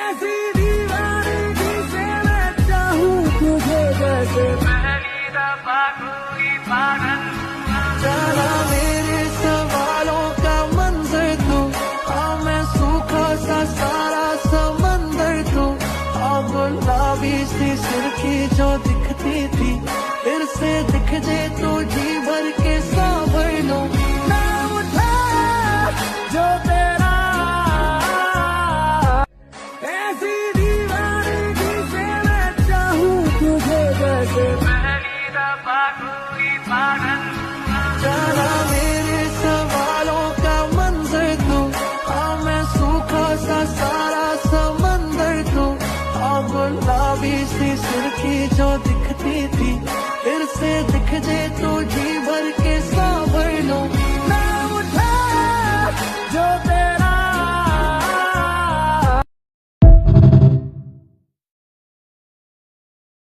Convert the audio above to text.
ऐसी दीवानगी से मैं चाहूं तुझे जैसे पहली दफा कोई पागल हुआ। जाना मेरे सवालों का मंजर तू, हाँ मैं सूखा सा सारा समंदर तू, हाँ गुलाबी सी सुर्खी जो दिखती थी फिर से दिख जाए तो जी भर के सांभर लो। नाम उठा जो तेरा, ऐसी दीवानगी से मैं चाहूं तुझे जैसे पहली दफा कोई पागल हुआ। जाना मेरे सवालों का मंजर तू, हाँ मैं सूखा सा सारा समंदर तू, हाँ गुलाबी सी सुर्खी जो